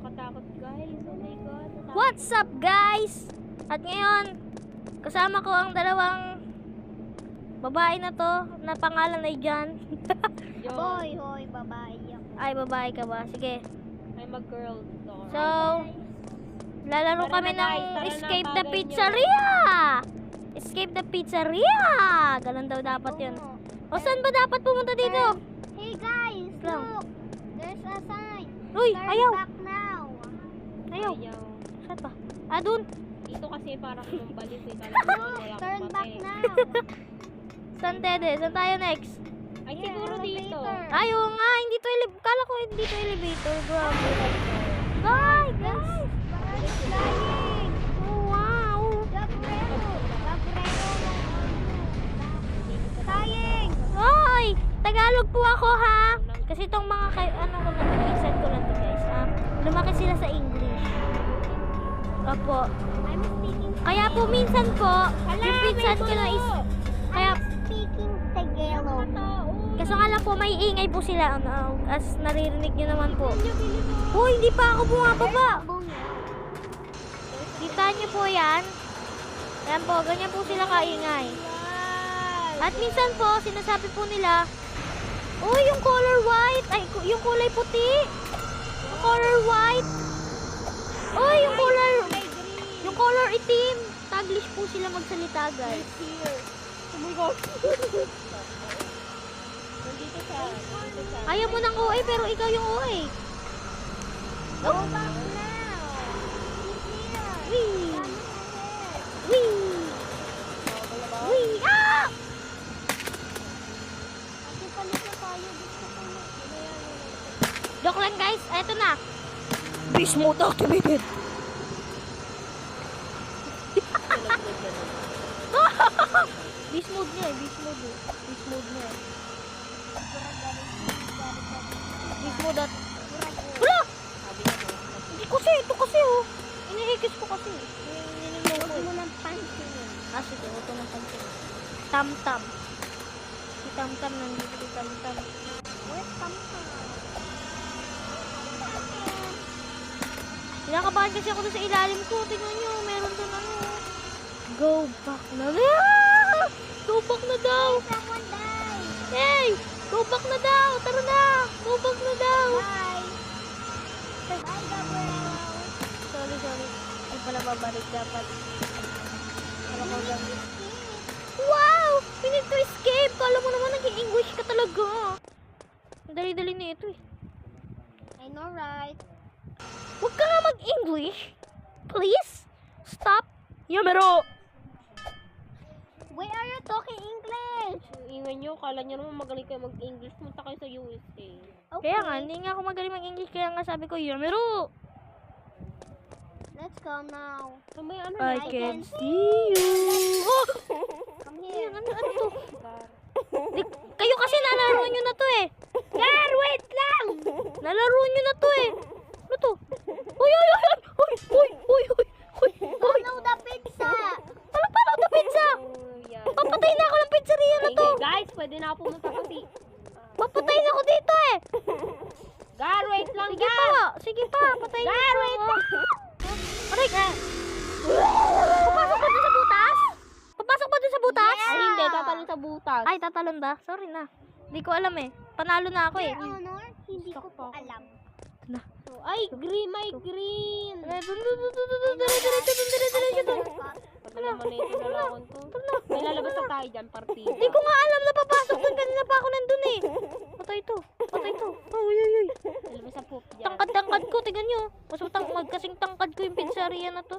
Nakatakot guys. Oh my god. Natakot. What's up guys? At ngayon, kasama ko ang dalawang babae na to na pangalan ay Jan. Yo, Hoy, babae ako. Ay, babae ka ba? Sige. I'm a girl. So, lalaro Tara kami na, guys. ng Tara na, Escape the bagay Pizzeria! Escape the Pizzeria! Ganun daw dapat yun. O, saan ba dapat pumunta dito? Hey guys, Lang. look! There's a sign. Uy, Turn ayaw! back now. Ayaw! Ayaw. Saan ba? Ah, dun! Ito kasi parang lumbalis eh. Kala ko Look, wala turn akong back mate. now. Saan, Dede? Saan tayo next? Ay, Yeah, siguro dito. elevator. Ay, oo nga, hindi to elevator. Kala ko hindi to elevator, grabe. Guys! Bird is flying. Oh, wow! Gabrero Flying. Hoy! Tagalog po ako, ha? Kasi itong mga ano ko lang, pinsan ko lang to, guys, ha? Lumaki sila sa English. Opo. I'm speaking. Kaya po minsan po, yung pinsan ko na is... Kaya, Speaking Tagalog. kaso nga lang po, may ingay po sila, ano, as naririnig nyo naman po. Hoy, hindi pa ako bumababa. Kita nyo po yan? Yan po, ganyan po sila kaingay. At minsan po, sinasabi po nila, oh, yung color white, ay, yung kulay puti. Yung color white. Oh, yung color itim. Taglish po sila magsalita, guys. Oh my god. Nandito siya. Ayaw mo ng OA, pero ikaw yung OA. Go back now. He's here. Wee! Coming ahead. Wee! Wee! Ah! Kasi palit na tayo. Gusto ko na. Joke lang, guys. Eto na. Beast mode activated. Beast mode niya eh. Beast mode eh. Beast mode niya eh. Beast mode at... Wala! Hindi kasi. Ito kasi oh. Iniikis ko kasi. Ninilong ko Huwag eh. mo ng pansin. Ah, sige. Huwag ko ng pansin. Tam-tam. Si Tam-tam nandito si Tam-tam. Where's Tamtam? Kinakabahan kasi ako doon sa ilalim ko. Tingnan nyo. Meron doon ano. Go back na. Ah! Go back na daw. Someone died. Hey! Go back na daw. Tara na. Go back na daw. Bye. Bye, Gabriel. Sorry. Ay pala babalik dapat. Para ko lang. Wow! We need to escape. Kala mo naman nag-English ka talaga. Ang dali-dali na ito eh. I know, right? Huwag ka nga mag-English. Please. Stop. Yamero. Why are you talking English? Ingay nyo, kala nyo naman magaling kayo mag-English. Punta kayo sa USA. Okay. Kaya nga, hindi nga ako magaling mag-English. Kaya nga sabi ko, Yamero. Let's go now. So, may ano I na? can see you. Oh! Come here. Ano to? Kayo kasi nalaro nyo na to eh. Gar, wait lang! Nalaro nyo na to eh. Ano to? Uy! Follow the pizza. Paano to pizza? Oh, yeah. Papatay na ako ng pizzeria na to. Ingay, guys, pwede na ako pumunta kasi. Papatay na ako dito eh. Gar, wait lang, Sige Gar. pa. Sige pa. Patayin Gar, niyo wait ako. lang. Aray ka. Papasok ba dun sa butas? Papasok ba dun sa butas? Ay, hindi, tatalon sa butas. Ay, tatalon ba? Sorry na. Hindi ko alam eh. Panalo na ako eh. Your Honor, hindi ko po alam. Ay, green, may green. Dire. Pag naman na ito nalawan ko. May lalabas na tayo dyan, partida. Hindi ko nga alam na papasok doon. Kanina pa ako nandun eh. Patay to. Uy. Lalabas na poop dyan. Tangkad ko. Tignan nyo. Mas kasing tangkad ko yung pizzeria na to.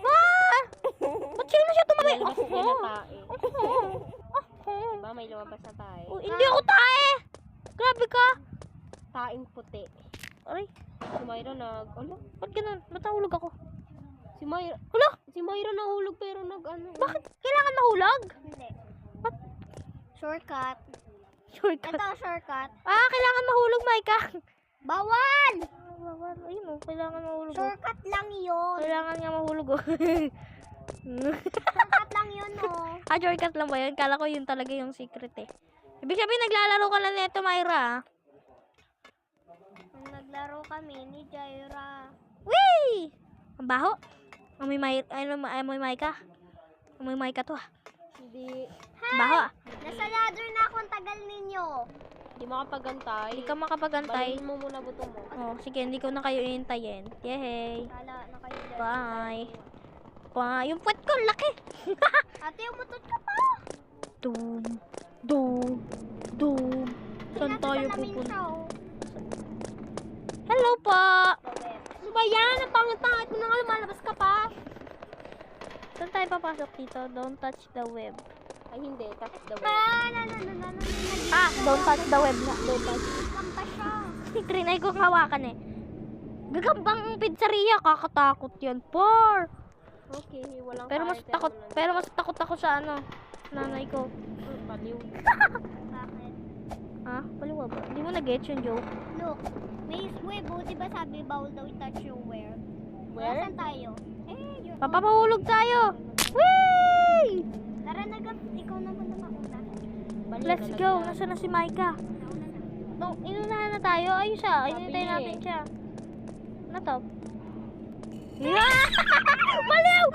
Ah! Ba't sino siya tumawin? Lalabas na na tae. Ako. Diba, may lumabas na tayo. Oh, hindi ako tae. Grabe ka. Taing puti. Aray. Si Myra ano? Ba't ganun? Matahulog ako. Si Myra, Hala! si Myra nahulog pero ano. Bakit kailangan mahulog? Hindi. Ba't? Shortcut. Shortcut. Ito, shortcut. Ah, kailangan mahulog, Maika. Bawal! Ayun o, kailangan mahulog. Oh. Shortcut lang yun. Kailangan nga mahulog oh. Shortcut lang yun, oh. Ah, shortcut lang ba yun? Kala ko yun talaga yung secret eh. Ibig sabihin, naglalaro ka lang nito, Myra. Nag Naglaro kami ni Jaira. Whee! Ang baho. Amoy may ka. Amoy may ka to ah. Hindi. Ang baho ah. Nasa ladder na ako, ang tagal ninyo. Hindi makapagantay. Hindi ka makapagantay. Balhin mo muna buto mo. Oh, sige, hindi ko na kayo iintayin. Yehey. Sala na kayo dyan. Bye. Bye. Yung puwet ko, laki. Ate, umutot ka pa. Doom. Doom. Doom. Saan tayo pupunta? Hello po. Ano ba yan? Ang pangit-pangit mo na nga, lumalabas ka pa. Saan tayo papasok dito? Don't touch the web. Ay, hindi. Touch the web. Don't touch the web na. Don't touch. Kampa siya. Trinay ko hawakan eh. Gagambang pizzeria, kakatakot yan, por. Okay, walang Pero mas kahit takot, ano na- pero mas takot ako sa ano, nanay ko. Baliw. Bakit? Ha? Paliwa ba? Hindi mo na-get yung joke. Look, may web, di ba sabi bawal daw i-touch yung where? Where? Nasaan tayo? You're Papapahulog tayo! Whee! Tara na, ikaw naman na mauna. Baliw Let's talaga. go! Nasaan na si Micah? Nauna na. No, inunahan na tayo. Ayun siya. Sabi Inintay niya natin eh. siya. Ano to? Yeah! Maliw!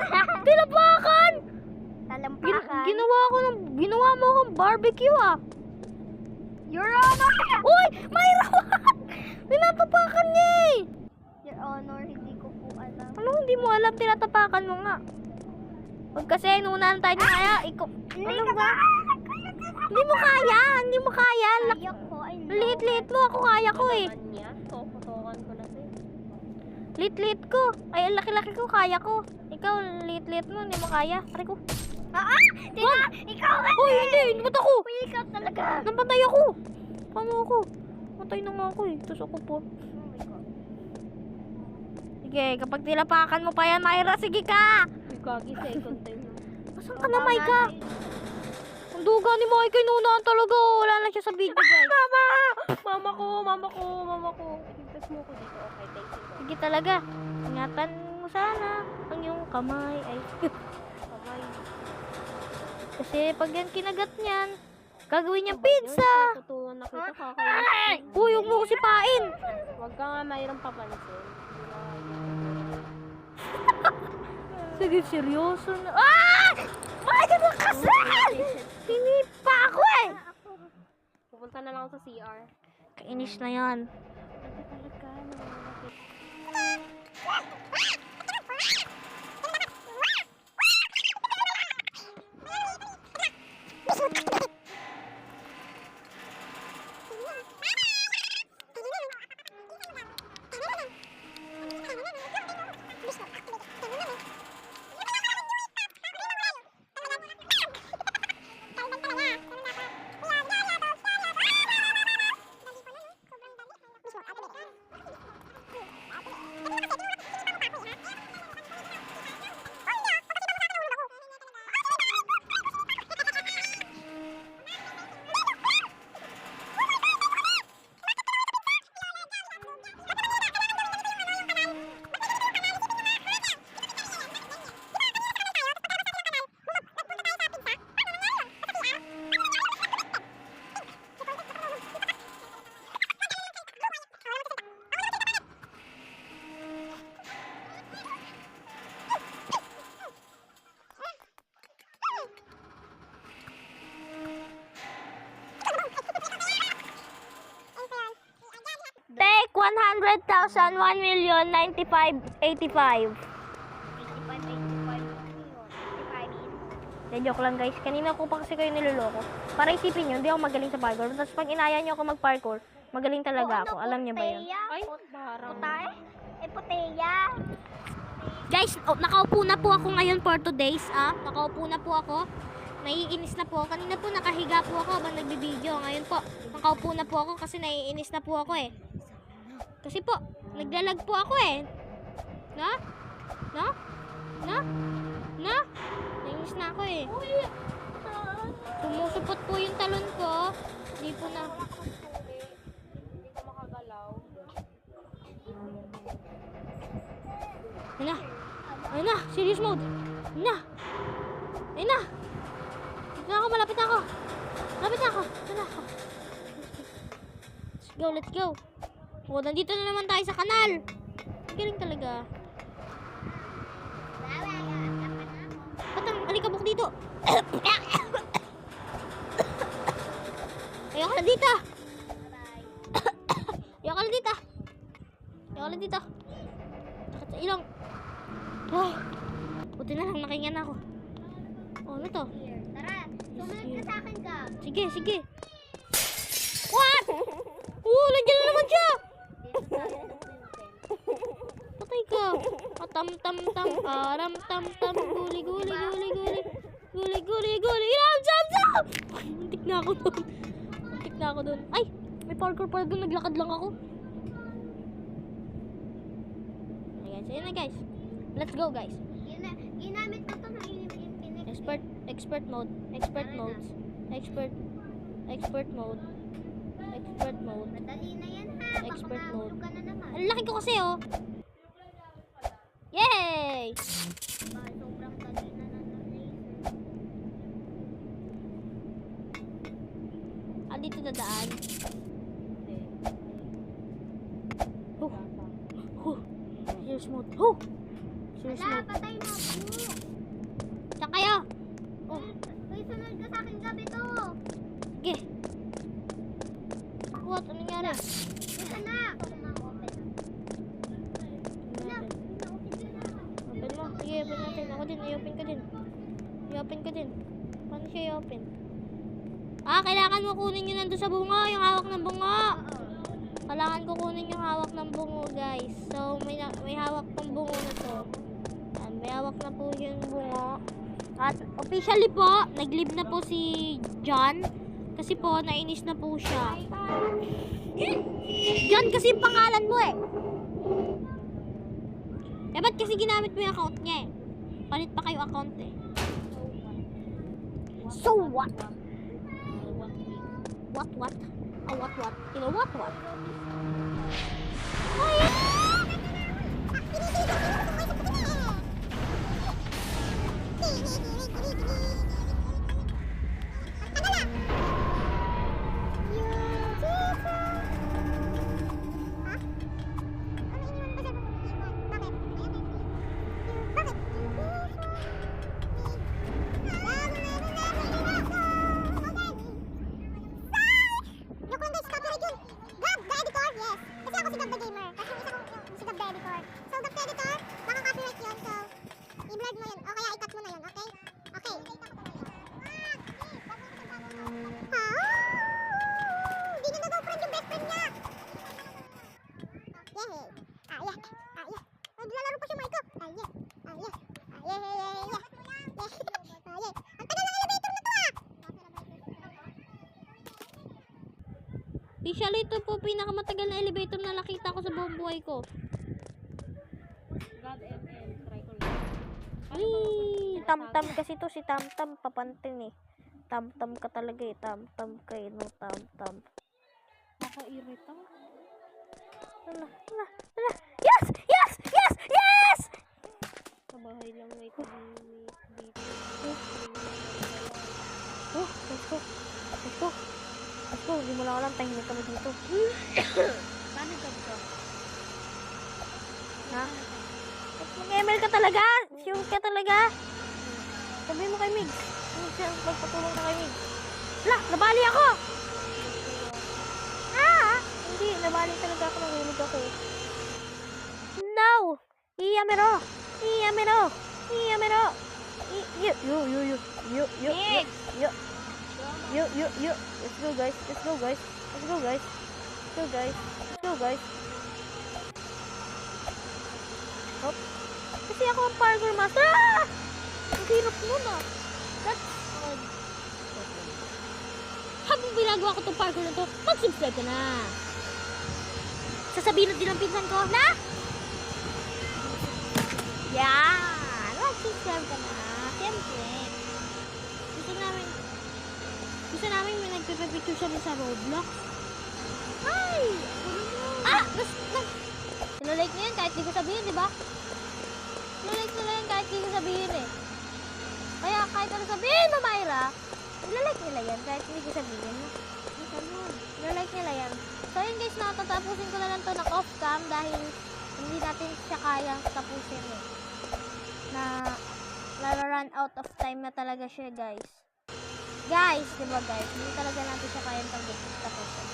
Tinapakan! Talampakan. Ginawa mo akong barbecue ah. Your Honor! Uy! Mayroon! Tinatapakan niya eh! Your Honor, hindi ko po alam. Ano hindi mo alam? Tinatapakan mo nga. Huwag kasi inunahan tayo na kaya. Ano ba? Hindi mo kaya! Hindi mo kaya! Kaya ko, I know. Liit-liit mo. Ako kaya ko eh. Alaman niya. Tokotokan ko na siya. Liit-liit ko. Ay, ang laki-laki ko. Kaya ko. Ikaw, liit-liit mo. Hindi mo kaya. Aray ko. Ikaw ka! Uy, hindi. Ba't ako? Uy, ikaw talaga! Napatay ako. Paano ako? Patay na nga ako eh. Tapos ako po. Oh my God. Sige, kapag tilapakan mo pa yan, Myra, sige ka! Uy, gagi, second time. Asan ka na, Micah? Ang duga ni Micah, inunahan talaga. Wala na siya sa video, guys. Mama! Mama ko, mama ko, mama ko. Iligtas mo ko dito. Okay, thank you. Sige talaga. Ingatan mo sana ang iyong kamay. Ay, Kamay. kasi pag yan kinagat niyan, gagawin niyang pizza. Tutuwan na kita, kakainis. Uy, huwag mo ko sipain. Huwag ka nga mayroong papansin. Sige, seryoso na. Ah! Bakit mo kasal? Sinipa ako eh. Pupunta na lang ako sa CR. Kainis na yan. Take 100,000, 1,095,85. 85 De, joke lang guys. Kanina ko pa kasi kayo niloloko. Para isipin nyo, hindi ako magaling sa parkour. Tapos pag inaya nyo ako mag-parkour, magaling talaga ako. Alam nyo ba yun? Ay, parang. Putae? Puteya. Guys, nakaupo na po ako ngayon for 2 days. Nakaupo na po ako. Naiinis na po. Kanina po nakahiga po ako habang nagbibideo. Ngayon po, nakaupo na po ako kasi naiinis na po ako eh. Kasi po, naglalag po ako eh. Na? Naiinis na ako eh. Sumusupot po yung talon ko. Hindi po na. Hindi ko makagalaw. Ayun na, serious mode. Ayun na. Dito na ako, malapit na ako. Let's go. Oh, nandito na naman tayo sa kanal. Galing talaga. Ba't ang alikabok dito? Ayoko na dito. Ayoko na dito. Ayoko na dito. Sakit sa ilong. Oh, buti na lang nakingan ako. Oh, ano to? Tara, sumunod ka sa akin ka. Sige, sige. What? Oh, nandiyan na naman siya. Patay ka. Tam tam tam, aram tam tam, guli guli guli guli. Guli guli guli. Ram sam sam. Muntik na ako doon. Muntik na ako doon. Ay, may parkour pala doon. Naglakad lang ako. Ayun na guys. Let's go guys. Ginamit ko to ng Infinix. Expert mode. Expert mode. Expert mode. Expert mode. Madali na yan ha. Baka Expert mahulog mode. ka na naman. Ang laki ko kasi oh. Yay! Sobrang dali na ng laser. Dito dadaan. Serious mode. Serious Wala, mode. patay na ako. Saan kayo? Oh. Uy, sunod ka sa akin gabi to. Sige. What? Ano nangyari? Dito na. Open na. Open mo. Sige, open natin. Ako din. I-open ko din. I-open ko din. Paano siya i-open? Kailangan mo kunin yung nandun sa bunga. Yung hawak ng bunga. Kailangan ko kunin yung hawak ng bungo, guys. So, may hawak pang bungo na to. Yan, may hawak na po yung bungo. At officially po, nag-leave na po si John. Kasi po, nainis na po siya. John kasi yung pangalan mo eh. Eh, ba't kasi ginamit mo yung account niya eh? Palit pa kayo account eh. So what? What? What? You know what? Officially, ito po pinakamatagal na elevator na nakita ko sa buong buhay ko. God ML, try ko lang. Ay, tam-tam kasi to si tam-tam papantin eh. Tam-tam ka talaga eh. Tam-tam ka eh. No, tam-tam. Nakairita. Hala. Yes! Sa bahay lang may tabi dito. Oh, let's go. Hindi mo lang alam, tahimik kami dito. Paano ka? Ha? Mag-ML ka talaga? Sure ka talaga? Sabi mo kay Mig. Magpatulong ka kay Mig. Hala, nabali ako! Hindi, nabali talaga ako. Nahulog ako. No! Iyamero! Let's go guys. Hop. Kasi ako ang parkour master. Ang hirap nun ah. That's hard. Habang ginagawa ko itong parkour na to, mag-subscribe ka na. Sasabihin na din ang pinsan ko na? Yan! Mag-subscribe ka na. Siyempre. Gusto namin may nagpipicture siya sa Roblox. Ay! Sinulike niya yan kahit di ko sabihin, di ba? Sinulike nila yan kahit di ko sabihin eh. Kaya kahit ano sabihin mo, Myra, sinulike nila yan kahit di ko sabihin. Ganun. Nilike nila yan. So yun guys, tatapusin ko na lang to ng off cam dahil hindi natin siya kaya tapusin eh. Run out of time na talaga siya guys. Guys, diba guys, hindi talaga natin siya kaya tapusin.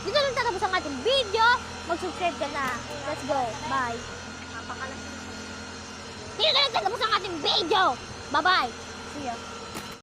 Dito lang tatapos ang ating video. Mag-subscribe ka na. Let's go. Bye. Dito lang tatapos ang ating video. Bye-bye. See ya.